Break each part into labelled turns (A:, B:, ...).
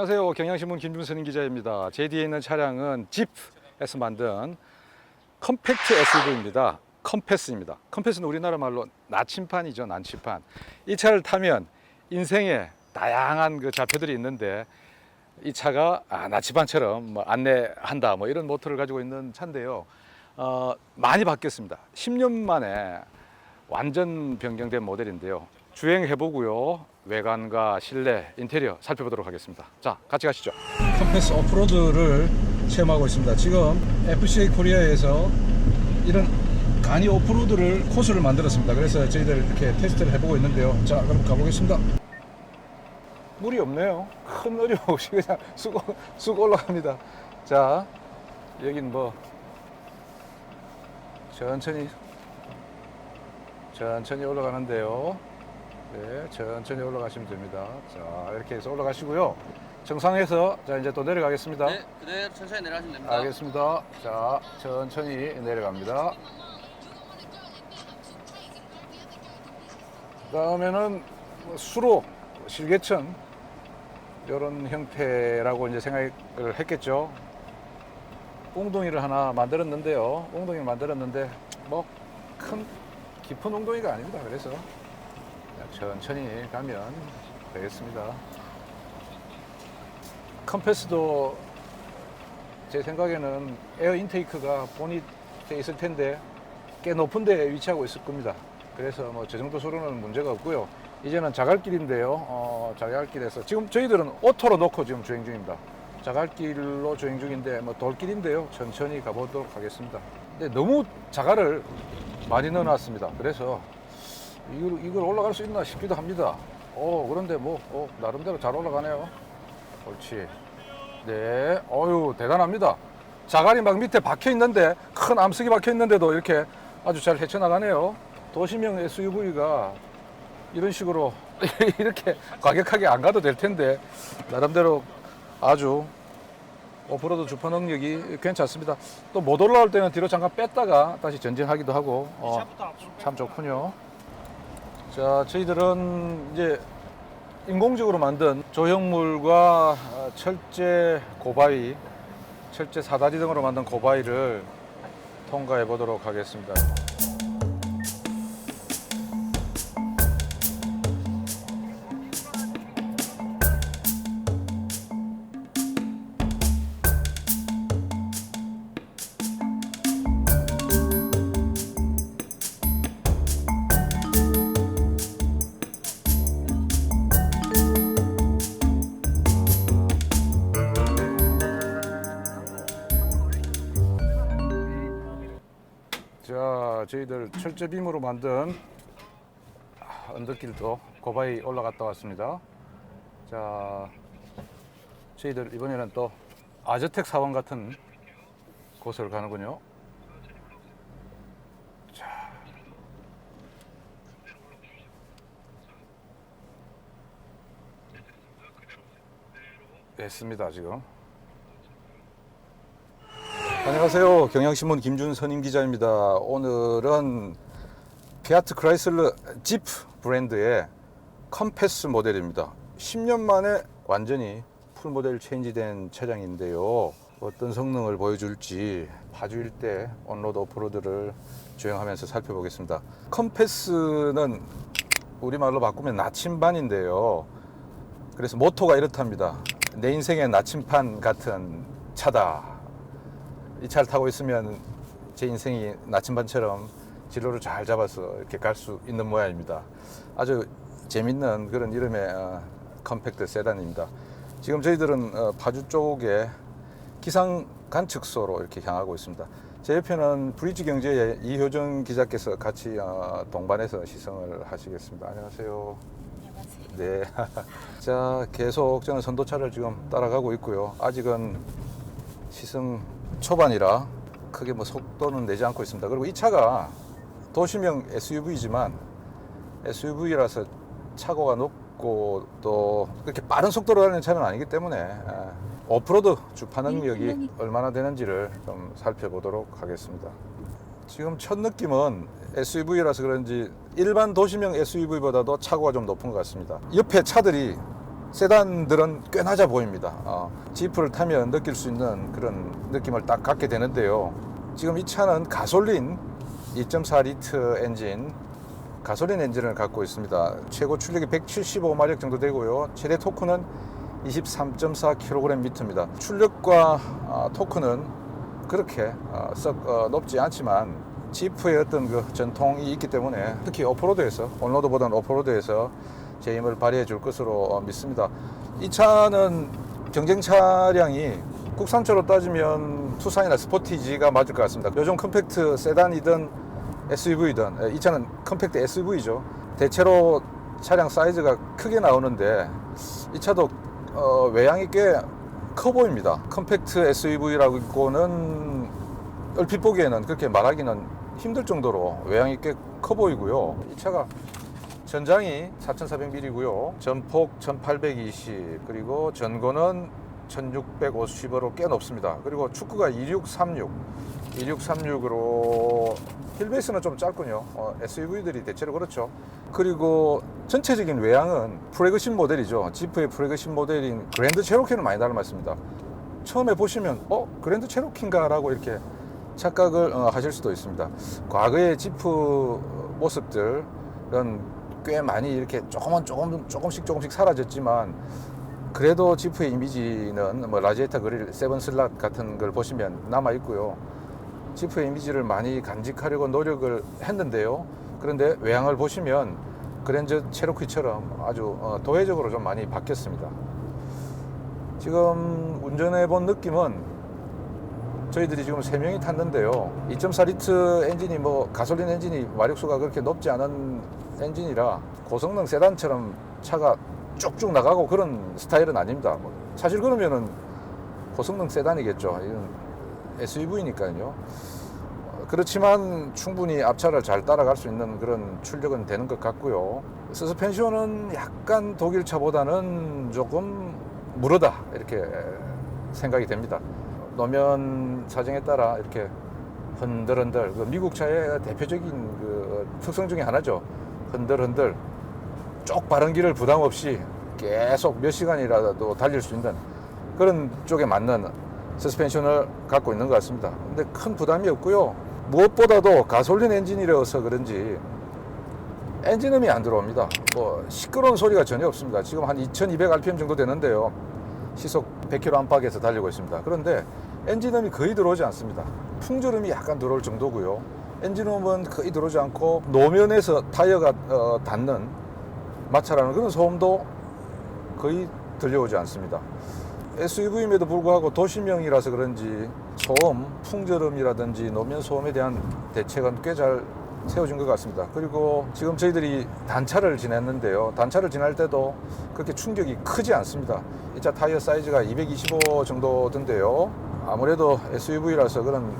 A: 안녕하세요. 경향신문 김준선 기자입니다. 제 뒤에 있는 차량은 집에서 만든 컴팩트 SUV입니다. 컴패스입니다. 컴패스는 우리나라 말로 나침판이죠. 난침판. 이 차를 타면 인생에 다양한 그 좌표들이 있는데 이 차가 나침판처럼 뭐 안내한다 뭐 이런 모토를 가지고 있는 차인데요. 많이 바뀌었습니다. 10년 만에 완전 변경된 모델인데요. 주행해보고요. 외관과 실내, 인테리어 살펴보도록 하겠습니다. 자, 같이 가시죠. 컴패스 오프로드를 체험하고 있습니다. 지금 FCA 코리아에서 이런 간이 오프로드를 코스를 만들었습니다. 그래서 저희들 이렇게 테스트를 해보고 있는데요. 자, 그럼 가보겠습니다. 물이 없네요. 큰 어려움 없이 그냥 쑥 올라갑니다. 자, 여긴 뭐 천천히 올라가는데요. 네, 천천히 올라가시면 됩니다. 자, 이렇게 해서 올라가시고요. 정상에서 자 이제 또 내려가겠습니다.
B: 네, 그대로 천천히 내려가시면 됩니다.
A: 알겠습니다. 자, 천천히 내려갑니다. 그다음에는 수로 실개천 이런 형태라고 이제 생각을 했겠죠. 웅덩이를 하나 만들었는데요. 웅덩이를 만들었는데 뭐 큰 깊은 웅덩이가 아닙니다. 그래서 천천히 가면 되겠습니다. 컴패스도 제 생각에는 에어 인테이크가 보닛에 있을 텐데 꽤 높은 데 위치하고 있을 겁니다. 그래서 뭐 저 정도 수로는 문제가 없고요. 이제는 자갈길인데요. 자갈길에서 지금 저희들은 오토로 놓고 지금 주행 중입니다. 자갈길로 주행 중인데 뭐 돌길인데요. 천천히 가보도록 하겠습니다. 근데 너무 자갈을 많이 넣어놨습니다. 그래서 이걸 올라갈 수 있나 싶기도 합니다. 그런데 뭐 나름대로 잘 올라가네요. 옳지. 네, 대단합니다. 자갈이 막 밑에 박혀 있는데 큰 암석이 박혀 있는데도 이렇게 아주 잘 헤쳐나가네요. 도시명 SUV가 이런 식으로 이렇게 과격하게 안 가도 될 텐데 나름대로 아주 오프로드 주파 능력이 괜찮습니다. 또 못 올라올 때는 뒤로 잠깐 뺐다가 다시 전진하기도 하고 참 좋군요. 자, 저희들은 이제 인공적으로 만든 조형물과 철제 고바위, 철제 사다리 등으로 만든 고바위를 통과해 보도록 하겠습니다. 자, 저희들 철제빔으로 만든 언덕길도 고바위 올라갔다 왔습니다. 자, 저희들 이번에는 또 아저택 사원 같은 곳을 가는군요. 자, 됐습니다 지금. 안녕하세요. 경향신문 김준선 기자입니다. 오늘은 피아트 크라이슬러 집 브랜드의 컴패스 모델입니다. 10년 만에 완전히 풀 모델 체인지된 차량인데요. 어떤 성능을 보여줄지 파주일 때 온로드 오프로드를 주행하면서 살펴보겠습니다. 컴패스는 우리말로 바꾸면 나침반인데요. 그래서 모토가 이렇답니다. 내 인생의 나침판 같은 차다. 이 차를 타고 있으면 제 인생이 나침반처럼 진로를 잘 잡아서 이렇게 갈 수 있는 모양입니다. 아주 재밌는 그런 이름의 컴팩트 세단입니다. 지금 저희들은 파주 쪽에 기상 관측소로 이렇게 향하고 있습니다. 제 옆에는 브리지 경제의 이효정 기자께서 같이 동반해서 시승을 하시겠습니다. 안녕하세요.
C: 안녕하세요.
A: 네. 자, 계속 저는 선도차를 지금 따라가고 있고요. 아직은 시승 초반이라 크게 뭐 속도는 내지 않고 있습니다. 그리고 이 차가 도시명 SUV지만 SUV라서 차고가 높고 또 그렇게 빠른 속도로 다니는 차는 아니기 때문에 오프로드 주파 능력이 얼마나 되는지를 좀 살펴보도록 하겠습니다. 지금 첫 느낌은 SUV라서 그런지 일반 도시명 SUV보다도 차고가 좀 높은 것 같습니다. 옆에 차들이 세단들은 꽤 낮아 보입니다. 지프를 타면 느낄 수 있는 그런 느낌을 딱 갖게 되는데요. 지금 이 차는 가솔린 2.4리터 엔진, 가솔린 엔진을 갖고 있습니다. 최고 출력이 175마력 정도 되고요. 최대 토크는 23.4kgm입니다. 출력과 토크는 그렇게 썩 높지 않지만 지프의 어떤 그 전통이 있기 때문에 특히 오프로드에서, 온로드보다는 오프로드에서 제 힘을 발휘해 줄 것으로 믿습니다. 이 차는 경쟁 차량이 국산차로 따지면 투싼이나 스포티지가 맞을 것 같습니다. 요즘 컴팩트 세단이든 SUV든, 이 차는 컴팩트 SUV죠. 대체로 차량 사이즈가 크게 나오는데 이 차도 외양이 꽤 커 보입니다. 컴팩트 SUV라고는 얼핏 보기에는 그렇게 말하기는 힘들 정도로 외양이 꽤 커 보이고요. 이 차가 전장이 4400mm고요. 전폭 1820, 그리고 전고는 1650으로 꽤 높습니다. 그리고 축구가 2636으로 휠베이스는 좀 짧군요. SUV들이 대체로 그렇죠. 그리고 전체적인 외양은 플래그십 모델이죠. 지프의 플래그십 모델인 그랜드 체로키는 많이 닮았습니다. 처음에 보시면 그랜드 체로키인가 라고 이렇게 착각을 하실 수도 있습니다. 과거의 지프 모습들은 꽤 많이 이렇게 조금씩 사라졌지만 그래도 지프의 이미지는 뭐 라지에타 그릴, 세븐 슬랏 같은 걸 보시면 남아 있고요. 지프의 이미지를 많이 간직하려고 노력을 했는데요. 그런데 외양을 보시면 그랜저 체로키처럼 아주 도회적으로 좀 많이 바뀌었습니다. 지금 운전해 본 느낌은 저희들이 지금 3명이 탔는데요. 2.4리터 엔진이 가솔린 엔진이 마력수가 그렇게 높지 않은 엔진이라 고성능 세단처럼 차가 쭉쭉 나가고 그런 스타일은 아닙니다. 사실 그러면은 고성능 세단이겠죠. 이건 SUV니까요. 그렇지만 충분히 앞차를 잘 따라갈 수 있는 그런 출력은 되는 것 같고요. 서스펜션은 약간 독일차보다는 조금 무르다 이렇게 생각이 됩니다. 노면 사정에 따라 이렇게 흔들흔들, 미국 차의 대표적인 그 특성 중에 하나죠. 흔들흔들, 쪽 바른 길을 부담 없이 계속 몇 시간이라도 달릴 수 있는 그런 쪽에 맞는 서스펜션을 갖고 있는 것 같습니다. 근데 큰 부담이 없고요. 무엇보다도 가솔린 엔진이라서 그런지 엔진음이 안 들어옵니다. 시끄러운 소리가 전혀 없습니다. 지금 한 2200rpm 정도 되는데요. 시속 100km 안팎에서 달리고 있습니다. 그런데 엔진음이 거의 들어오지 않습니다. 풍절음이 약간 들어올 정도고요. 엔진음은 거의 들어오지 않고 노면에서 타이어가 닿는 마찰하는 그런 소음도 거의 들려오지 않습니다. SUV임에도 불구하고 도시명이라서 그런지 소음, 풍절음이라든지 노면 소음에 대한 대책은 꽤 잘 세워진 것 같습니다. 그리고 지금 저희들이 단차를 지냈는데요. 단차를 지날 때도 그렇게 충격이 크지 않습니다. 이 차 타이어 사이즈가 225 정도 던데요. 아무래도 SUV라서 그런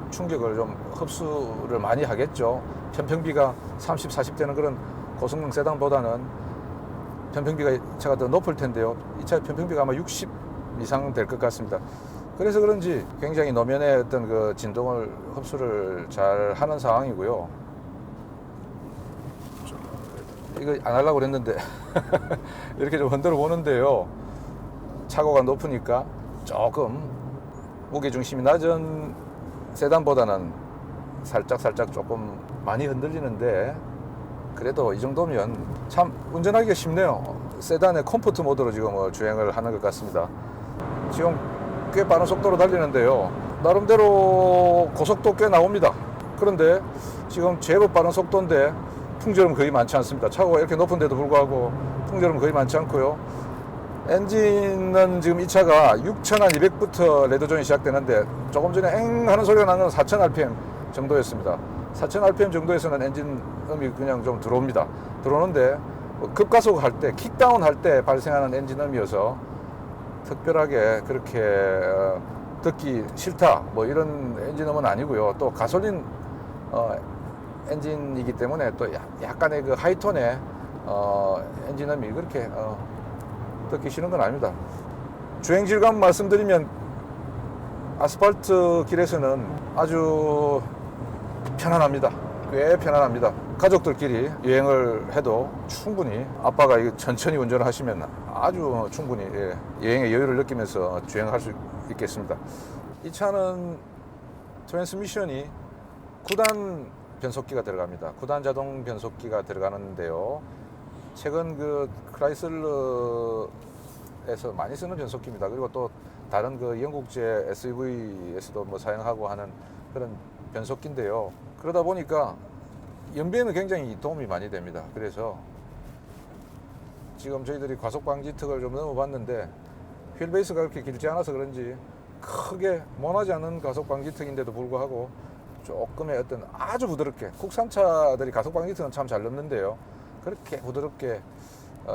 A: 충격을 좀 흡수를 많이 하겠죠. 편평비가 30, 40대는 그런 고성능 세단보다는 편평비가 차가 더 높을 텐데요. 이 차의 편평비가 아마 60 이상 될 것 같습니다. 그래서 그런지 굉장히 노면의 어떤 그 진동을 흡수를 잘 하는 상황이고요. 이거 안 하려고 그랬는데 이렇게 좀 흔들어 보는데요. 차고가 높으니까 조금 무게중심이 낮은 세단보다는 살짝 조금 많이 흔들리는데 그래도 이 정도면 참 운전하기가 쉽네요. 세단의 컴포트 모드로 지금 주행을 하는 것 같습니다. 지금 꽤 빠른 속도로 달리는데요. 나름대로 고속도 꽤 나옵니다. 그런데 지금 제법 빠른 속도인데 풍절음 거의 많지 않습니다. 차고가 이렇게 높은데도 불구하고 풍절음 거의 많지 않고요. 엔진은 지금 이 차가 6200부터 레드존이 시작되는데 조금 전에 엥 하는 소리가 나는 건 4000rpm 정도였습니다. 4000rpm 정도에서는 엔진 음이 그냥 좀 들어옵니다. 들어오는데 급가속 할 때, 킥다운 할 때 발생하는 엔진 음이어서 특별하게 그렇게 듣기 싫다 이런 엔진 음은 아니고요. 또 가솔린 엔진이기 때문에 또 약간의 그 하이톤의 엔진 음이 그렇게 듣기 싫은 건 아닙니다. 주행 질감 말씀드리면 아스팔트 길에서는 아주 편안합니다. 꽤 편안합니다. 가족들끼리 여행을 해도 충분히 아빠가 이거 천천히 운전을 하시면 아주 충분히 여행의 여유를 느끼면서 주행할 수 있겠습니다. 이 차는 트랜스미션이 9단 변속기가 들어갑니다. 9단 자동 변속기가 들어가는데요. 최근 그 크라이슬러에서 많이 쓰는 변속기입니다. 그리고 또 다른 그 영국제 SUV에서도 뭐 사용하고 하는 그런 변속기인데요. 그러다 보니까 연비에는 굉장히 도움이 많이 됩니다. 그래서 지금 저희들이 과속 방지 특을 좀 넘어봤는데 휠베이스가 그렇게 길지 않아서 그런지 크게 원하지 않은 과속 방지 특인데도 불구하고 조금의 어떤 아주 부드럽게, 국산차들이 가속 방지 특은 참 잘 넣는데요. 그렇게 부드럽게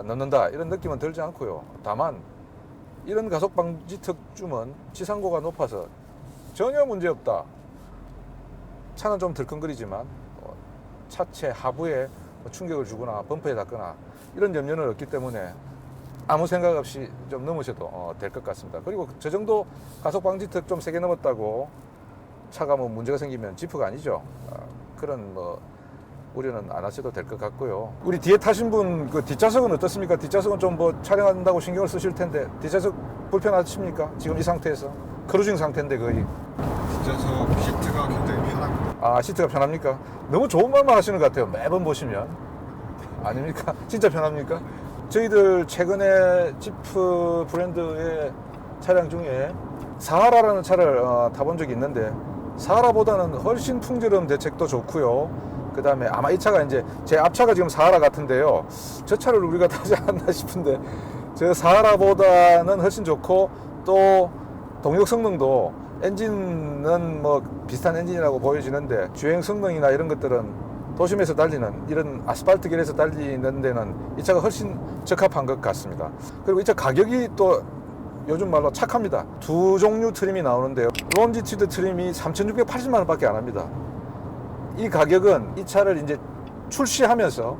A: 넣는다 이런 느낌은 들지 않고요. 다만 이런 가속 방지 특쯤은 지상고가 높아서 전혀 문제 없다. 차는 좀 덜컹거리지만 차체 하부에 충격을 주거나 범퍼에 닿거나 이런 염려는 없기 때문에 아무 생각 없이 좀 넘으셔도 될 것 같습니다. 그리고 저 정도 가속 방지 특 좀 세게 넘었다고 차가 뭐 문제가 생기면 지프가 아니죠. 그런 뭐 우려는 안 하셔도 될 것 같고요. 우리 뒤에 타신 분 그 뒷좌석은 어떻습니까? 뒷좌석은 좀 뭐 촬영한다고 신경을 쓰실 텐데 뒷좌석 불편하십니까? 지금 이 상태에서 크루징 상태인데 거의.
C: 뒷좌석 시트가 굉장히 편합니다.
A: 아, 시트가 편합니까? 너무 좋은 말만 하시는 것 같아요. 매번 보시면. 아닙니까? 진짜 편합니까? 저희들 최근에 지프 브랜드의 차량 중에 사하라라는 차를 타본 적이 있는데 사하라보다는 훨씬 풍지름 대책도 좋고요. 그 다음에 아마 이 차가 이제 제 앞차가 지금 사하라 같은데요. 저 차를 우리가 타지 않나 싶은데 저 사하라보다는 훨씬 좋고 또 동력 성능도 엔진은 뭐 비슷한 엔진이라고 보여지는데 주행 성능이나 이런 것들은 도심에서 달리는 이런 아스팔트 길에서 달리는 데는 이 차가 훨씬 적합한 것 같습니다. 그리고 이 차 가격이 또 요즘 말로 착합니다. 두 종류 트림이 나오는데요. 론지튜드 트림이 3,680만 원밖에 안 합니다. 이 가격은 이 차를 이제 출시하면서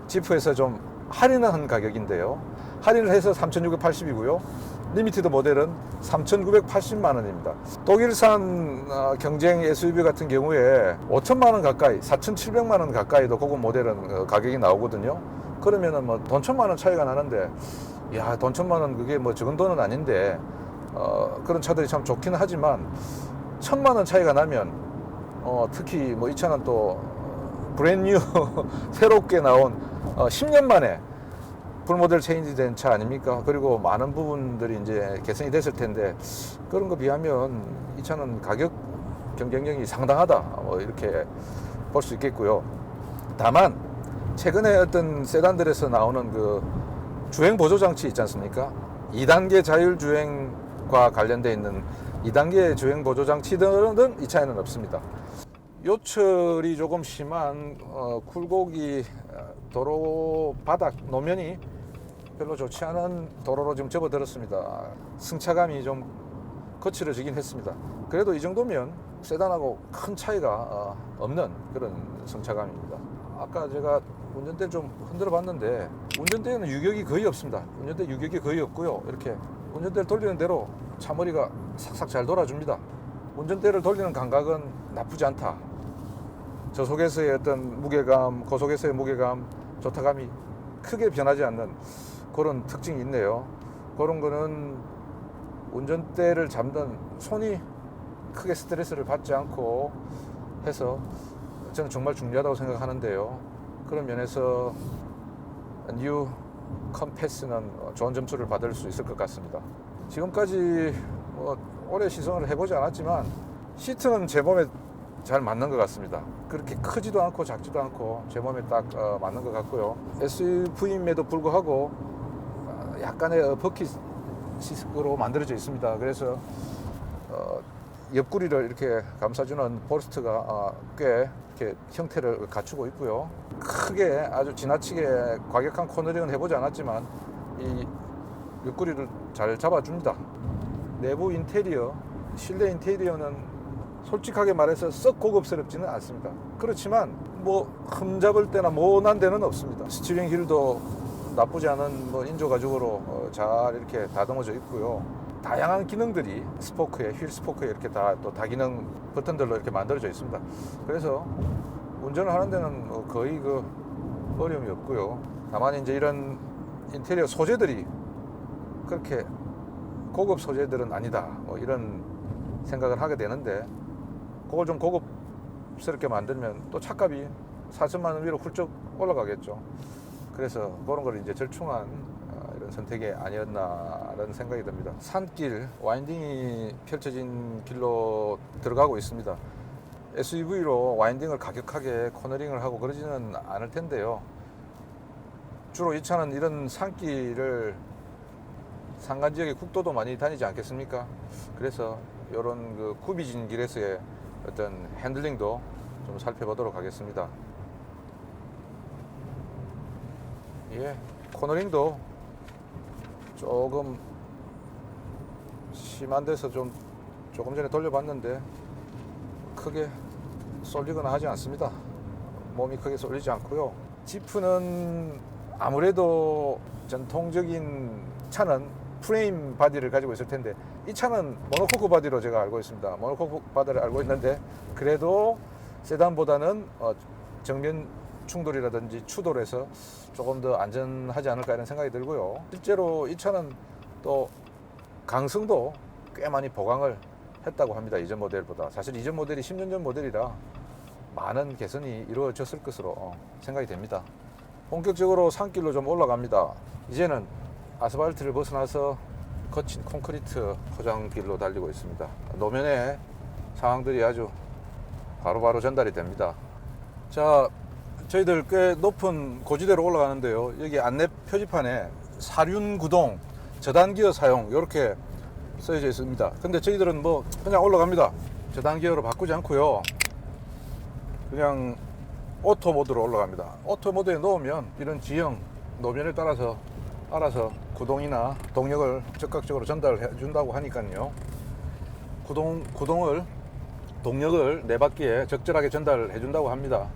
A: 지프에서 좀 할인을 한 가격인데요. 할인을 해서 3,680이고요. 리미티드 모델은 3,980만 원입니다. 독일산 경쟁 SUV 같은 경우에 5천만 원 가까이, 4,700만 원 가까이도 고급 모델은 가격이 나오거든요. 그러면은 뭐 돈 1,000만 원 차이가 나는데, 야, 돈 1,000만 원 그게 뭐 적은 돈은 아닌데, 그런 차들이 참 좋기는 하지만 1,000만 원 차이가 나면 특히 뭐 이 차는 또 브랜뉴 새롭게 나온 10년 만에 풀모델 체인지된 차 아닙니까? 그리고 많은 부분들이 이제 개선이 됐을 텐데 그런 거 비하면 이 차는 가격 경쟁력이 상당하다 뭐 이렇게 볼 수 있겠고요. 다만 최근에 어떤 세단들에서 나오는 그 주행 보조 장치 있지 않습니까? 2단계 자율주행과 관련되어 있는 2단계 주행 보조 장치들은 이 차에는 없습니다. 요철이 조금 심한 굴곡이 도로 바닥 노면이 별로 좋지 않은 도로로 지금 접어들었습니다. 승차감이 좀 거칠어지긴 했습니다. 그래도 이 정도면 세단하고 큰 차이가 없는 그런 승차감입니다. 아까 제가 운전대를 좀 흔들어 봤는데 운전대에는 유격이 거의 없습니다. 운전대 유격이 거의 없고요. 이렇게 운전대를 돌리는 대로 차머리가 싹싹 잘 돌아줍니다. 운전대를 돌리는 감각은 나쁘지 않다. 저속에서의 어떤 무게감, 고속에서의 무게감, 조타감이 크게 변하지 않는 그런 특징이 있네요. 그런 거는 운전대를 잡는 손이 크게 스트레스를 받지 않고 해서 저는 정말 중요하다고 생각하는데요. 그런 면에서 뉴 컴패스는 좋은 점수를 받을 수 있을 것 같습니다. 지금까지 오래 시승을 해보지 않았지만 시트는 제 몸에 잘 맞는 것 같습니다. 그렇게 크지도 않고 작지도 않고 제 몸에 딱 맞는 것 같고요. SUV임에도 불구하고 약간의 버킷으로 만들어져 있습니다. 그래서 옆구리를 이렇게 감싸주는 볼스트가 꽤 이렇게 형태를 갖추고 있고요. 크게 아주 지나치게 과격한 코너링은 해보지 않았지만 이 옆구리를 잘 잡아줍니다. 내부 인테리어, 실내 인테리어는 솔직하게 말해서 썩 고급스럽지는 않습니다. 그렇지만 뭐 흠잡을 때나 모난 데는 없습니다. 스티어링 휠도 나쁘지 않은 뭐 인조 가죽으로 잘 이렇게 다듬어져 있고요. 다양한 기능들이 스포크에, 휠 스포크에 이렇게 다 또 다기능 버튼들로 이렇게 만들어져 있습니다. 그래서 운전을 하는 데는 뭐 거의 그 어려움이 없고요. 다만 이제 이런 인테리어 소재들이 그렇게 고급 소재들은 아니다, 뭐 이런 생각을 하게 되는데, 그걸 좀 고급스럽게 만들면 또 차값이 4천만 원 위로 훌쩍 올라가겠죠. 그래서 그런 걸 이제 절충한 이런 선택이 아니었나라는 생각이 듭니다. 산길, 와인딩이 펼쳐진 길로 들어가고 있습니다. SUV로 와인딩을 가격하게 코너링을 하고 그러지는 않을 텐데요. 주로 이 차는 이런 산길을 산간 지역의 국도도 많이 다니지 않겠습니까? 그래서 이런 그 굽이진 길에서의 어떤 핸들링도 좀 살펴보도록 하겠습니다. 예, 코너링도 조금 심한 데서 조금 전에 돌려봤는데 크게 쏠리거나 하지 않습니다. 몸이 크게 쏠리지 않고요. 지프는 아무래도 전통적인 차는 프레임 바디를 가지고 있을 텐데, 이 차는 모노코크 바디로 제가 알고 있습니다. 모노코크 바디를 알고 있는데, 그래도 세단보다는 정면 충돌이라든지 추돌해서 조금 더 안전하지 않을까 이런 생각이 들고요. 실제로 이 차는 또 강승도 꽤 많이 보강을 했다고 합니다. 이전 모델보다. 사실 이전 모델이 10년 전 모델이라 많은 개선이 이루어졌을 것으로 생각이 됩니다. 본격적으로 산길로 좀 올라갑니다. 이제는 아스팔트를 벗어나서 거친 콘크리트 포장길로 달리고 있습니다. 노면에 상황들이 아주 바로바로 전달이 됩니다. 자, 저희들 꽤 높은 고지대로 올라가는데요. 여기 안내 표지판에 사륜 구동, 저단 기어 사용 이렇게 써져 있습니다. 근데 저희들은 뭐 그냥 올라갑니다. 저단 기어로 바꾸지 않고요. 그냥 오토 모드로 올라갑니다. 오토 모드에 놓으면 이런 지형, 노면에 따라서 알아서 구동이나 동력을 즉각적으로 전달해 준다고 하니까요. 동력을 네 바퀴에 적절하게 전달해 준다고 합니다.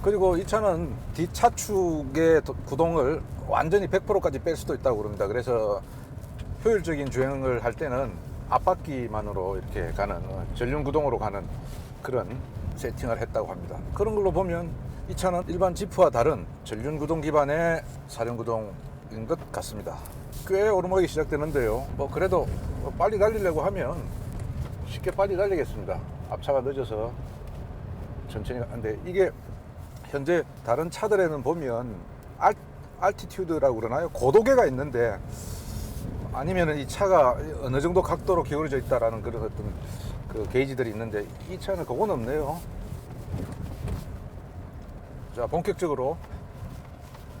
A: 그리고 이 차는 뒷차축의 구동을 완전히 100%까지 뺄 수도 있다고 그럽니다. 그래서 효율적인 주행을 할 때는 앞바퀴만으로 이렇게 가는 전륜 구동으로 가는 그런 세팅을 했다고 합니다. 그런 걸로 보면 이 차는 일반 지프와 다른 전륜 구동 기반의 사륜 구동인 것 같습니다. 꽤 오르막이 시작되는데요. 뭐 그래도 빨리 달리려고 하면 쉽게 빨리 달리겠습니다. 앞차가 늦어서 천천히 가는데, 이게 현재 다른 차들에는 보면 알티튜드라고 그러나요? 고도계가 있는데, 아니면은 이 차가 어느 정도 각도로 기울어져 있다라는 그런 어떤 그 게이지들이 있는데, 이 차는 그건 없네요. 자, 본격적으로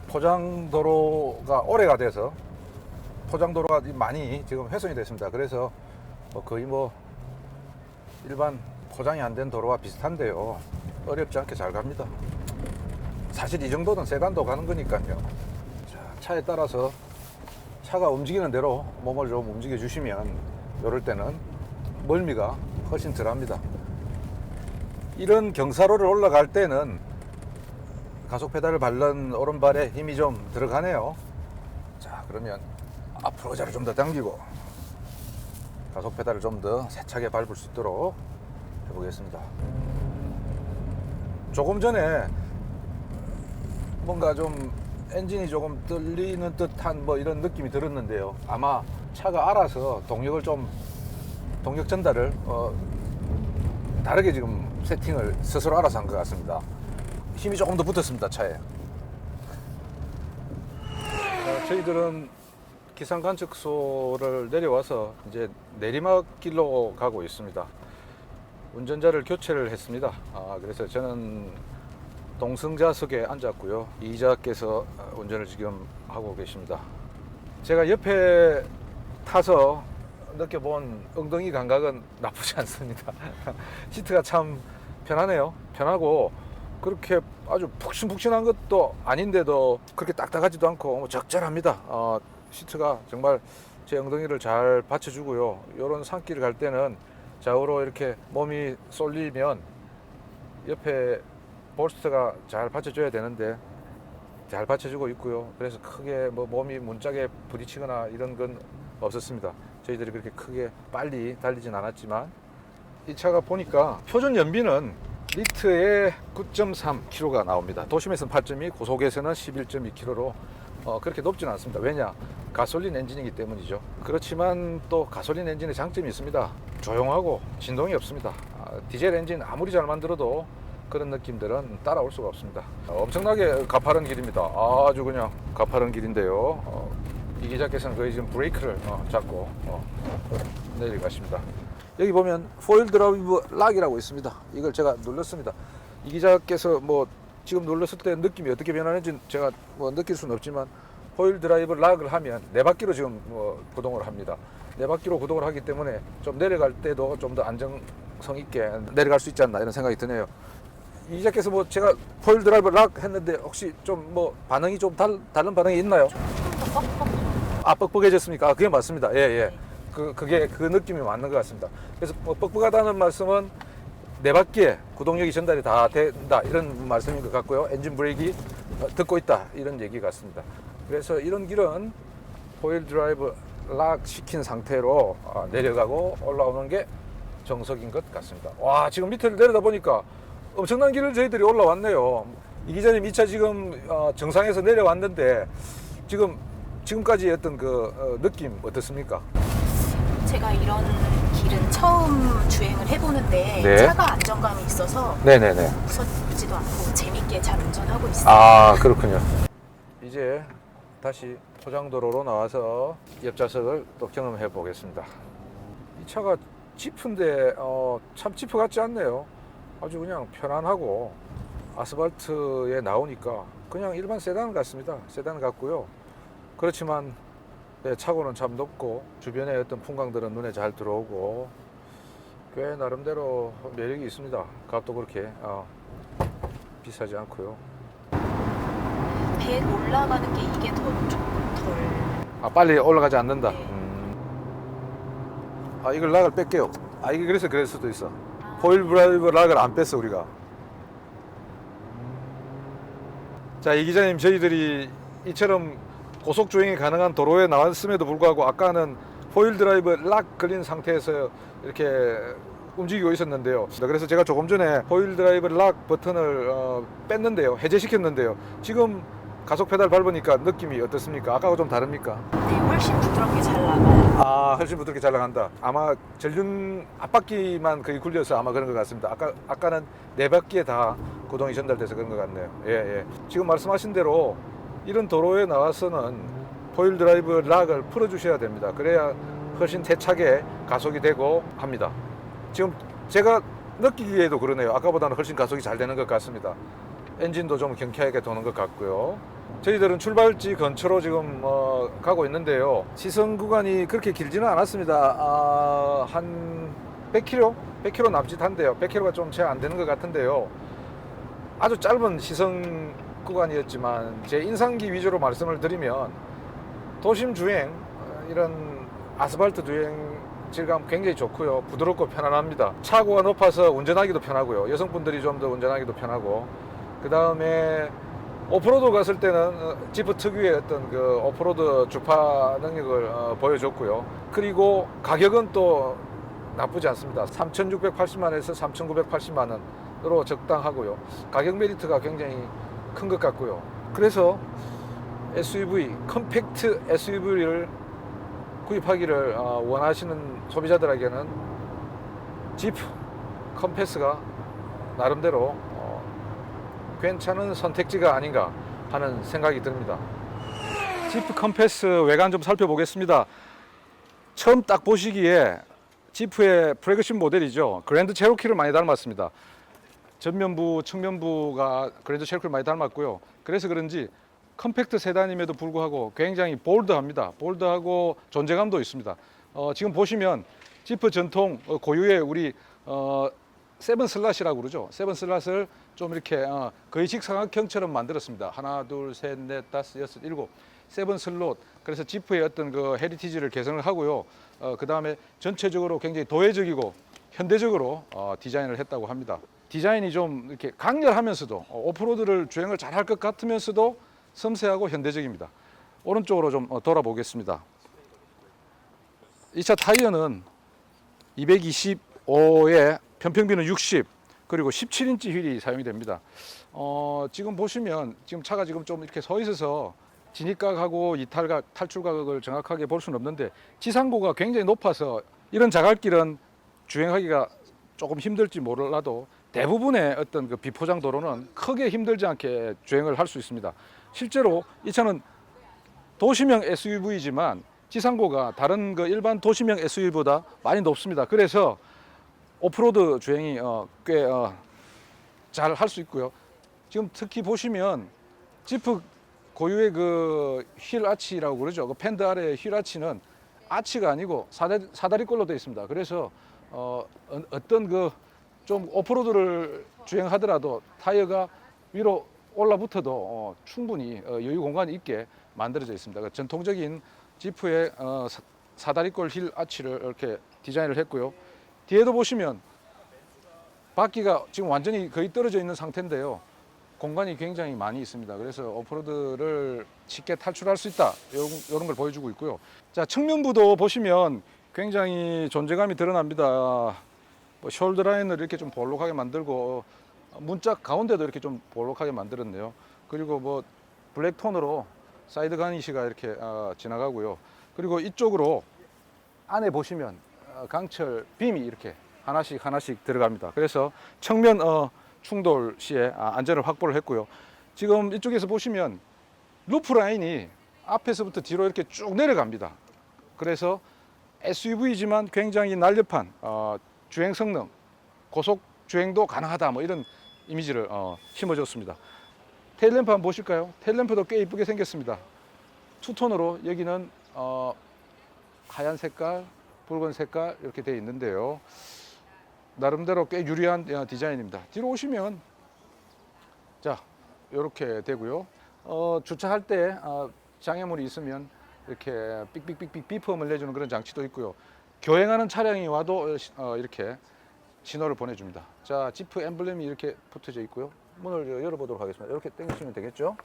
A: 포장도로가 오래가 돼서 포장도로가 많이 지금 훼손이 됐습니다. 그래서 거의 일반 포장이 안 된 도로와 비슷한데요. 어렵지 않게 잘 갑니다. 사실 이 정도는 세단도 가는 거니까요. 자, 차에 따라서 차가 움직이는 대로 몸을 좀 움직여 주시면 이럴 때는 멀미가 훨씬 덜 합니다. 이런 경사로를 올라갈 때는 가속 페달을 밟는 오른발에 힘이 좀 들어가네요. 자, 그러면 앞으로 의자를 좀 더 당기고 가속 페달을 좀 더 세차게 밟을 수 있도록 해보겠습니다. 조금 전에 뭔가 좀 엔진이 조금 떨리는 듯한 이런 느낌이 들었는데요. 아마 차가 알아서 동력 전달을 다르게 지금 세팅을 스스로 알아서 한 것 같습니다. 힘이 조금 더 붙었습니다, 차에. 저희들은 기상관측소를 내려와서 이제 내리막길로 가고 있습니다. 운전자를 교체를 했습니다. 그래서 저는 동승자석에 앉았고요. 이자께서 운전을 지금 하고 계십니다. 제가 옆에 타서 느껴본 엉덩이 감각은 나쁘지 않습니다. 시트가 참 편하네요. 편하고 그렇게 아주 푹신푹신한 것도 아닌데도 그렇게 딱딱하지도 않고 적절합니다. 시트가 정말 제 엉덩이를 잘 받쳐주고요. 이런 산길을 갈 때는 좌우로 이렇게 몸이 쏠리면 옆에 볼스트가 잘 받쳐줘야 되는데 잘 받쳐주고 있고요. 그래서 크게 몸이 문짝에 부딪히거나 이런 건 없었습니다. 저희들이 그렇게 크게 빨리 달리진 않았지만 이 차가 보니까 표준 연비는 리터에 9.3km가 나옵니다. 도심에서는 8.2, 고속에서는 11.2km로 그렇게 높지는 않습니다. 왜냐? 가솔린 엔진이기 때문이죠. 그렇지만 또 가솔린 엔진의 장점이 있습니다. 조용하고 진동이 없습니다. 디젤 엔진 아무리 잘 만들어도 그런 느낌들은 따라올 수가 없습니다. 엄청나게 가파른 길입니다. 아주 그냥 가파른 길인데요. 이 기자께서는 거의 지금 브레이크를 잡고 내려가십니다. 여기 보면 포일 드라이브 락이라고 있습니다. 이걸 제가 눌렀습니다. 이 기자께서 뭐 지금 눌렀을 때 느낌이 어떻게 변하는지 제가 뭐 느낄 수는 없지만 포일 드라이브 락을 하면 네 바퀴로 지금 구동을 합니다. 네 바퀴로 구동을 하기 때문에 좀 내려갈 때도 좀 더 안정성 있게 내려갈 수 있지 않나 이런 생각이 드네요. 이 기자께서 뭐 제가 포일 드라이브 락 했는데 혹시 좀 뭐 반응이 좀 다른 반응이 있나요? 아, 뻑뻑해졌습니까? 그게 맞습니다. 예, 예. 그게 그 느낌이 맞는 것 같습니다. 그래서 뭐 뻑뻑하다는 말씀은 네 바퀴에 구동력이 전달이 다 된다 이런 말씀인 것 같고요. 엔진 브레이크 듣고 있다 이런 얘기 같습니다. 그래서 이런 길은 포일 드라이브 락 시킨 상태로 내려가고 올라오는 게 정석인 것 같습니다. 와, 지금 밑을 내려다 보니까 엄청난 길을 저희들이 올라왔네요. 이 기자님 이 차 지금 정상에서 내려왔는데 지금까지 했던 그 느낌 어떻습니까?
D: 제가 이런 길은 처음 주행을 해보는데
A: 네.
D: 차가 안정감이 있어서
A: 네네네.
D: 무섭지도 않고 재밌게 잘 운전하고 있어요.
A: 아, 그렇군요. 이제 다시 포장도로로 나와서 옆좌석을 또 경험해 보겠습니다. 이 차가 지프인데 참 지프 같지 않네요. 아주 그냥 편안하고 아스팔트에 나오니까 그냥 일반 세단 같습니다. 세단 같고요. 그렇지만 차고는 참 높고 주변의 어떤 풍광들은 눈에 잘 들어오고 꽤 나름대로 매력이 있습니다. 값도 그렇게 비싸지 않고요.
D: 100 올라가는 게 이게 더 조금 덜.
A: 빨리 올라가지 않는다.
D: 네.
A: 이걸 락을 뺄게요. 이게 그래서 그럴 수도 있어. 포일 드라이브 락을 안 뺐어 우리가. 자, 이 기자님 저희들이 이처럼 고속 주행이 가능한 도로에 나왔음에도 불구하고 아까는 포일 드라이브 락 걸린 상태에서 이렇게 움직이고 있었는데요. 그래서 제가 조금 전에 포일 드라이브 락 버튼을 뺐는데요. 해제시켰는데요. 지금 가속 페달 밟으니까 느낌이 어떻습니까? 아까하고 좀 다릅니까?
D: 네, 훨씬 부드럽게 잘 나가요.
A: 훨씬 부드럽게 잘 나간다. 아마 전륜 앞바퀴만 거의 굴려서 아마 그런 것 같습니다. 아까는 네 바퀴에 다 구동이 전달돼서 그런 것 같네요. 예, 예. 지금 말씀하신 대로 이런 도로에 나와서는 포일 드라이브 락을 풀어주셔야 됩니다. 그래야 훨씬 세차게 가속이 되고 합니다. 지금 제가 느끼기에도 그러네요. 아까보다는 훨씬 가속이 잘 되는 것 같습니다. 엔진도 좀 경쾌하게 도는 것 같고요. 저희들은 출발지 근처로 지금 가고 있는데요. 시선 구간이 그렇게 길지는 않았습니다. 한 100km? 100km 남짓한데요. 100km가 좀 채 안 되는 것 같은데요. 아주 짧은 시선 구간이었지만 제 인상기 위주로 말씀을 드리면 도심 주행, 이런 아스팔트 주행 질감 굉장히 좋고요. 부드럽고 편안합니다. 차고가 높아서 운전하기도 편하고요. 여성분들이 좀 더 운전하기도 편하고, 그 다음에 오프로드 갔을 때는 지프 특유의 어떤 그 오프로드 주파 능력을 보여줬고요. 그리고 가격은 또 나쁘지 않습니다. 3,680만원에서 3,980만원으로 적당하고요. 가격 메리트가 굉장히 큰 것 같고요. 그래서 SUV, 컴팩트 SUV를 구입하기를 원하시는 소비자들에게는 지프 컴패스가 나름대로 괜찮은 선택지가 아닌가 하는 생각이 듭니다. 지프 컴패스 외관 좀 살펴보겠습니다. 처음 딱 보시기에 지프의 플래그십 모델이죠. 그랜드 체로키를 많이 닮았습니다. 전면부, 측면부가 그랜드 체로키를 많이 닮았고요. 그래서 그런지 컴팩트 세단임에도 불구하고 굉장히 볼드합니다. 볼드하고 존재감도 있습니다. 지금 보시면 지프 전통 고유의 우리 세븐 슬롯이라고 그러죠. 세븐 슬롯을 좀 이렇게 거의 직사각형처럼 만들었습니다. 하나, 둘, 셋, 넷, 다섯, 여섯, 일곱. 세븐 슬롯. 그래서 지프의 어떤 그 헤리티지를 개선을 하고요. 그 다음에 전체적으로 굉장히 도회적이고 현대적으로 디자인을 했다고 합니다. 디자인이 좀 이렇게 강렬하면서도 오프로드를 주행을 잘 할 것 같으면서도 섬세하고 현대적입니다. 오른쪽으로 좀 돌아보겠습니다. 이 차 타이어는 225에 편평비는 60 그리고 17인치 휠이 사용이 됩니다. 지금 보시면 지금 차가 지금 좀 이렇게 서 있어서 진입각하고 이탈각, 탈출각을 정확하게 볼 수는 없는데 지상고가 굉장히 높아서 이런 자갈길은 주행하기가 조금 힘들지 몰라도 대부분의 어떤 그 비포장 도로는 크게 힘들지 않게 주행을 할 수 있습니다. 실제로 이 차는 도시명 SUV이지만 지상고가 다른 그 일반 도시명 SUV보다 많이 높습니다. 그래서 오프로드 주행이 꽤 잘 할 수 있고요. 지금 특히 보시면 지프 고유의 그 휠 아치라고 그러죠. 그 팬드 아래 휠 아치는 아치가 아니고 사다리꼴로 되어 있습니다. 그래서 어떤 그 좀 오프로드를 주행하더라도 타이어가 위로 올라붙어도 충분히 여유 공간이 있게 만들어져 있습니다. 그 전통적인 지프의 사다리꼴 휠 아치를 이렇게 디자인을 했고요. 뒤에도 보시면 바퀴가 지금 완전히 거의 떨어져 있는 상태인데요. 공간이 굉장히 많이 있습니다. 그래서 오프로드를 쉽게 탈출할 수 있다. 이런 걸 보여주고 있고요. 자, 측면부도 보시면 굉장히 존재감이 드러납니다. 뭐 숄더 라인을 이렇게 좀 볼록하게 만들고 문짝 가운데도 이렇게 좀 볼록하게 만들었네요. 그리고 뭐 블랙 톤으로 사이드 가니시가 이렇게 지나가고요. 그리고 이쪽으로 안에 보시면 강철 빔이 이렇게 하나씩 들어갑니다. 그래서 측면 충돌 시에 안전을 확보를 했고요. 지금 이쪽에서 보시면 루프 라인이 앞에서부터 뒤로 이렇게 쭉 내려갑니다. 그래서 SUV지만 굉장히 날렵한 주행 성능, 고속 주행도 가능하다 뭐 이런 이미지를 심어줬습니다. 테일램프 한번 보실까요? 테일램프도 꽤 이쁘게 생겼습니다. 투톤으로 여기는 하얀 색깔, 붉은 색깔 이렇게 되어 있는데요. 나름대로 꽤 유리한 디자인입니다. 뒤로 오시면 자 이렇게 되고요. 주차할 때 장애물이 있으면 이렇게 삑삑삑삑 비품을 내주는 그런 장치도 있고요. 교행하는 차량이 와도 이렇게 신호를 보내줍니다. 자, 지프 엠블렘이 이렇게 붙어져 있고요. 문을 열어보도록 하겠습니다. 이렇게 당기시면 되겠죠.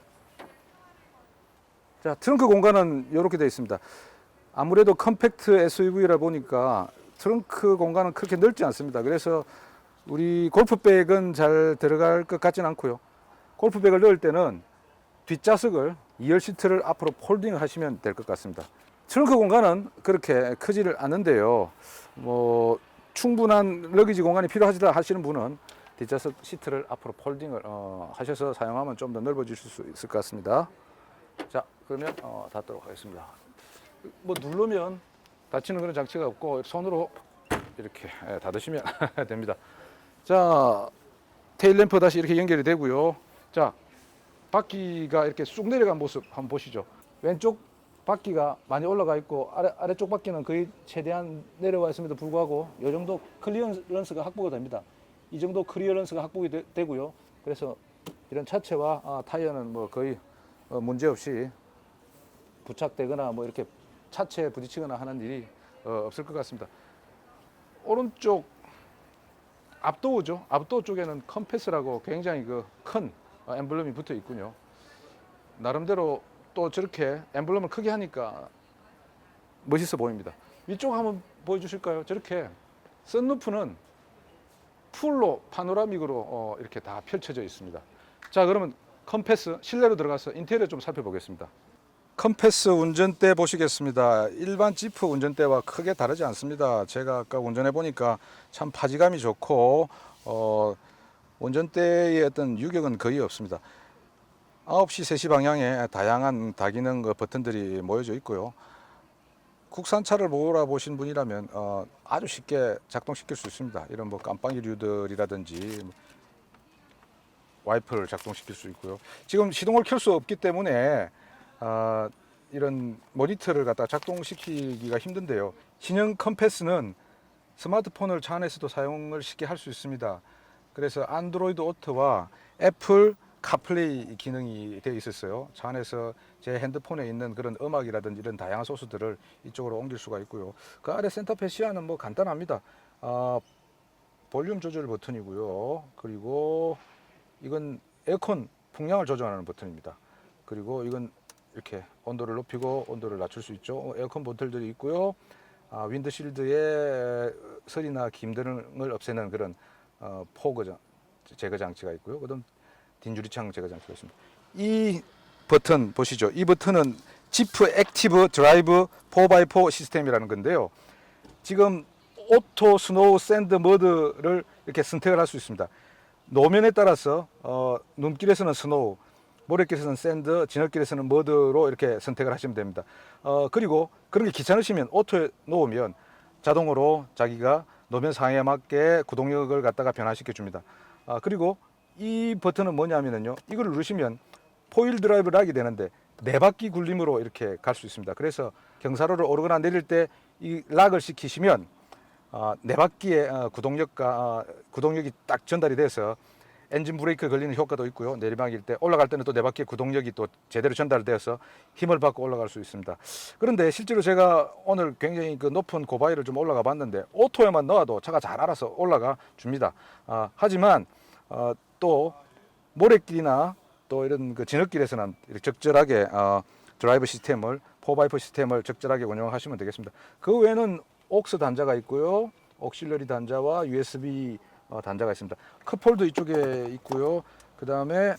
A: 자, 트렁크 공간은 이렇게 되어 있습니다. 아무래도 컴팩트 SUV라 보니까 트렁크 공간은 그렇게 넓지 않습니다. 그래서 우리 골프백은 잘 들어갈 것 같지는 않고요. 골프백을 넣을 때는 뒷좌석을 2열 시트를 앞으로 폴딩 하시면 될 것 같습니다. 트렁크 공간은 그렇게 크지를 않은데요. 뭐 충분한 러기지 공간이 필요하시다 하시는 분은 뒷좌석 시트를 앞으로 폴딩을 하셔서 사용하면 좀 더 넓어질 수 있을 것 같습니다. 자, 그러면 닫도록 하겠습니다. 뭐 누르면 닫히는 그런 장치가 없고 손으로 이렇게 닫으시면 됩니다. 자, 테일램프 다시 이렇게 연결이 되고요. 자, 바퀴가 이렇게 쑥 내려간 모습 한번 보시죠. 왼쪽 바퀴가 많이 올라가 있고 아래쪽 바퀴는 거의 최대한 내려와 있음에도 불구하고 이 정도 클리어런스가 확보가 됩니다. 이 정도 클리어런스가 확보가 되고요. 그래서 이런 차체와 타이어는 뭐 거의 문제없이 부착되거나 뭐 이렇게 차체에 부딪히거나 하는 일이 없을 것 같습니다. 오른쪽 앞도어죠. 앞도어 쪽에는 컴패스라고 굉장히 그 큰 엠블럼이 붙어 있군요. 나름대로 또 저렇게 엠블럼을 크게 하니까 멋있어 보입니다. 위쪽 한번 보여주실까요? 저렇게 선루프는 풀로 파노라믹으로 이렇게 다 펼쳐져 있습니다. 자, 그러면 컴패스 실내로 들어가서 인테리어 좀 살펴보겠습니다. 컴패스 운전대 보시겠습니다. 일반 지프 운전대와 크게 다르지 않습니다. 제가 아까 운전해 보니까 참 파지감이 좋고 운전대의 어떤 유격은 거의 없습니다. 9시, 3시 방향에 다양한 다기능 버튼들이 모여져 있고요. 국산차를 몰아보신 분이라면 아주 쉽게 작동시킬 수 있습니다. 이런 뭐 깜빡이류들이라든지 와이퍼를 작동시킬 수 있고요. 지금 시동을 켤 수 없기 때문에 이런 모니터를 갖다 작동시키기가 힘든데요. 신형 컴패스는 스마트폰을 차 안에서도 사용을 쉽게 할 수 있습니다. 그래서 안드로이드 오토와 애플 카플레이 기능이 되어 있었어요. 차 안에서 제 핸드폰에 있는 그런 음악이라든지 이런 다양한 소스들을 이쪽으로 옮길 수가 있고요. 그 아래 센터 패시아는 뭐 간단합니다. 볼륨 조절 버튼이고요. 그리고 이건 에어컨 풍량을 조절하는 버튼입니다. 그리고 이건 이렇게 온도를 높이고 온도를 낮출 수 있죠. 에어컨 버튼들이 있고요. 윈드실드에 설이나 김 등을 없애는 그런 포그 제거 장치가 있고요. 그다음 딘유리창 제거 장치가 있습니다. 이 버튼 보시죠. 이 버튼은 지프 액티브 드라이브 4x4 시스템이라는 건데요. 지금 오토 스노우 샌드 머드를 이렇게 선택을 할 수 있습니다. 노면에 따라서 눈길에서는 스노우, 모래길에서는 샌드, 진흙길에서는 머드로 이렇게 선택을 하시면 됩니다. 그리고 그런 게 귀찮으시면 오토에 놓으면 자동으로 자기가 노면 상황에 맞게 구동력을 갖다가 변화시켜 줍니다. 그리고 이 버튼은 뭐냐면요, 이걸 누르시면 포일 드라이브를 하게 되는데 4바퀴 굴림으로 이렇게 갈 수 있습니다. 그래서 경사로를 오르거나 내릴 때 이 락을 시키시면 4바퀴의 구동력이 딱 전달이 돼서 엔진 브레이크 걸리는 효과도 있고요. 내리막일 때 올라갈 때는 또 4바퀴의 구동력이 또 제대로 전달되어서 힘을 받고 올라갈 수 있습니다. 그런데 실제로 제가 오늘 굉장히 그 높은 고바위를 좀 올라가 봤는데 오토에만 넣어도 차가 잘 알아서 올라가 줍니다. 하지만 또 모래길이나 또 이런 그 진흙길에서는 이렇게 적절하게 드라이브 시스템을 4x4 시스템을 적절하게 운영하시면 되겠습니다. 그 외에는 옥스 단자가 있고요. 옥실러리 단자와 USB 단자가 있습니다. 컵홀더 이쪽에 있고요. 그 다음에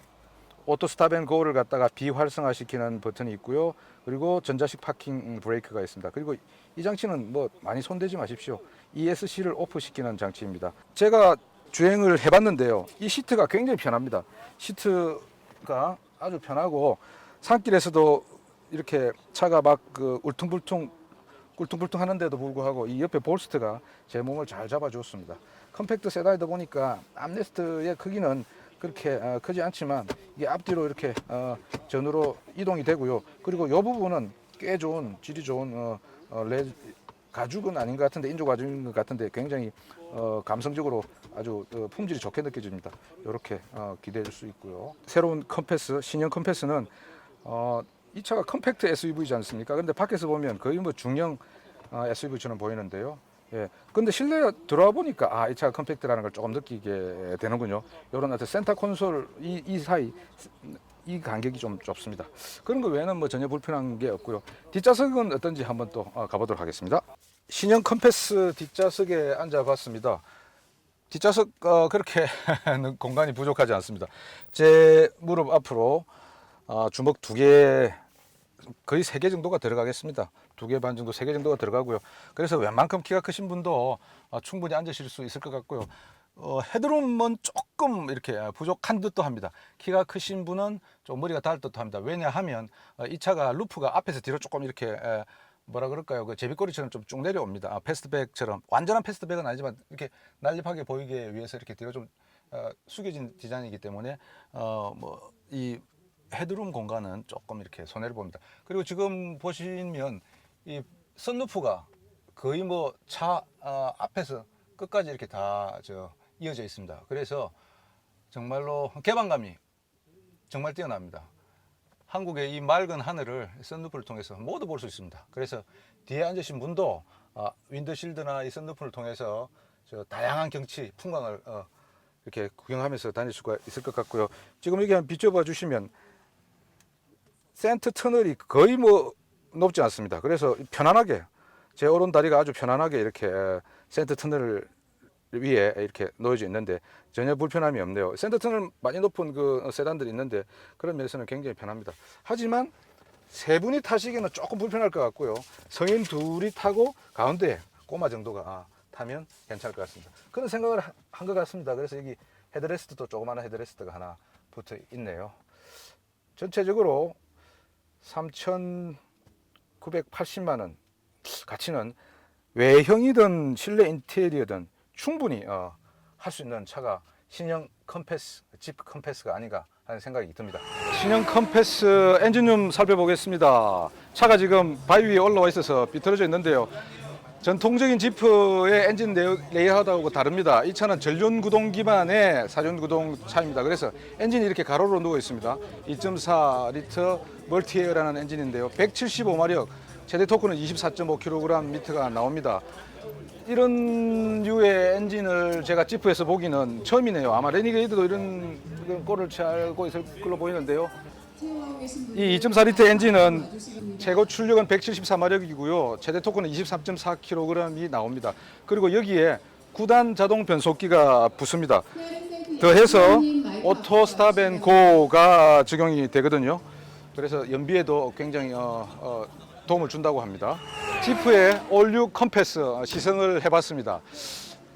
A: 오토 스탑 앤 고를 갖다가 비활성화시키는 버튼이 있고요. 그리고 전자식 파킹 브레이크가 있습니다. 그리고 이 장치는 뭐 많이 손대지 마십시오. ESC를 오프시키는 장치입니다. 제가 주행을 해봤는데요. 이 시트가 굉장히 편합니다. 시트가 아주 편하고 산길에서도 이렇게 차가 막 그 울퉁불퉁 하는데도 불구하고 이 옆에 볼스트가 제 몸을 잘 잡아주었습니다. 컴팩트 세단이다 보니까 암레스트의 크기는 그렇게 크지 않지만 이게 앞뒤로 이렇게 전으로 이동이 되고요. 그리고 이 부분은 꽤 좋은 질이 좋은 가죽은 아닌 것 같은데 인조 가죽인 것 같은데 굉장히 감성적으로 아주 품질이 좋게 느껴집니다. 이렇게 기대해 줄 수 있고요. 새로운 컴패스, 신형 컴패스는 이 차가 컴팩트 SUV지 않습니까? 근데 밖에서 보면 거의 뭐 중형 SUV처럼 보이는데요. 예. 근데 실내에 들어와 보니까 이 차가 컴팩트라는 걸 조금 느끼게 되는군요. 이런 어떤 센터 콘솔 이 사이 이 간격이 좀 좁습니다. 그런 거 외에는 뭐 전혀 불편한 게 없고요. 뒷좌석은 어떤지 한번 또 가보도록 하겠습니다. 신형 컴패스 뒷좌석에 앉아봤습니다. 뒷좌석 그렇게 공간이 부족하지 않습니다. 제 무릎 앞으로 주먹 2개, 거의 3개 정도가 들어가겠습니다. 2개 반 정도, 3개 정도가 들어가고요. 그래서 웬만큼 키가 크신 분도 충분히 앉으실 수 있을 것 같고요. 헤드룸은 조금 이렇게 부족한 듯도 합니다. 키가 크신 분은 좀 머리가 닿을 듯도 합니다. 왜냐하면 이 차가 루프가 앞에서 뒤로 조금 이렇게 뭐라 그럴까요? 그 제비꼬리처럼 좀 쭉 내려옵니다. 패스트백처럼 완전한 패스트백은 아니지만 이렇게 날렵하게 보이기 위해서 이렇게 뒤로 좀 숙여진 디자인이기 때문에 뭐 이 헤드룸 공간은 조금 이렇게 손해를 봅니다. 그리고 지금 보시면 이 선루프가 거의 뭐 차 앞에서 끝까지 이렇게 다 이어져 있습니다. 그래서 정말로 개방감이 정말 뛰어납니다. 한국의 이 맑은 하늘을 선루프를 통해서 모두 볼 수 있습니다. 그래서 뒤에 앉으신 분도 윈드실드나 이 선루프를 통해서 다양한 경치, 풍광을 이렇게 구경하면서 다닐 수가 있을 것 같고요. 지금 여기 한번 비춰봐 주시면 센터 터널이 거의 뭐 높지 않습니다. 그래서 편안하게 제 오른 다리가 아주 편안하게 이렇게 센터 터널 위에 이렇게 놓여져 있는데 전혀 불편함이 없네요. 센터 터널 많이 높은 그 세단들이 있는데 그런 면에서는 굉장히 편합니다. 하지만 3분이 타시기에는 조금 불편할 것 같고요. 성인 2이 타고 가운데 꼬마 정도가 타면 괜찮을 것 같습니다. 그런 생각을 한 것 같습니다. 그래서 여기 헤드레스트도 조그마한 헤드레스트가 하나 붙어 있네요. 전체적으로 3,980만 원 가치는 외형이든 실내 인테리어든 충분히 할 수 있는 차가 신형 컴패스, 지프 컴패스가 아닌가 하는 생각이 듭니다. 신형 컴패스 엔진룸 살펴보겠습니다. 차가 지금 바위 위에 올라와 있어서 비틀어져 있는데요. 전통적인 지프의 엔진 레이아웃하고 다릅니다. 이 차는 전륜구동 기반의 사륜구동 차입니다. 그래서 엔진이 이렇게 가로로 누워 있습니다. 2.4 리터 멀티에어라는 엔진인데요. 175마력, 최대 토크는 24.5kgm가 나옵니다. 이런 류의 엔진을 제가 지프에서 보기는 처음이네요. 아마 레니게이드도 이런 꼴을 취하고 있을 걸로 보이는데요. 이 2.4리터 엔진은 최고 출력은 174마력이고요. 최대 토크는 23.4kg이 나옵니다. 그리고 여기에 9단 자동 변속기가 붙습니다. 더해서 오토 스탑 앤 고가 적용이 되거든요. 그래서 연비에도 굉장히 도움을 준다고 합니다. 지프의 올류 컴패스 시승을 해봤습니다.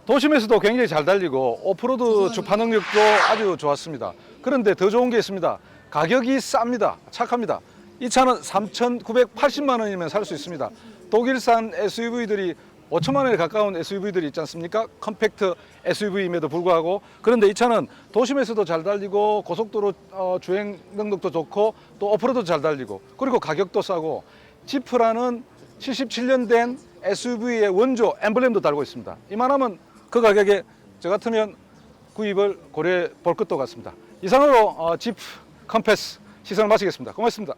A: 도심에서도 굉장히 잘 달리고 오프로드 주파 능력도 아주 좋았습니다. 그런데 더 좋은 게 있습니다. 가격이 쌉니다. 착합니다. 이 차는 3,980만 원이면 살 수 있습니다. 독일산 SUV들이 5천만 원에 가까운 SUV들이 있지 않습니까? 컴팩트 SUV임에도 불구하고. 그런데 이 차는 도심에서도 잘 달리고 고속도로 주행 능력도 좋고 또 오프로드 잘 달리고 그리고 가격도 싸고 지프라는 77년 된 SUV의 원조 엠블렘도 달고 있습니다. 이만하면 그 가격에 저 같으면 구입을 고려해 볼 것도 같습니다. 이상으로 지프 컴패스 시승을 마치겠습니다. 고맙습니다.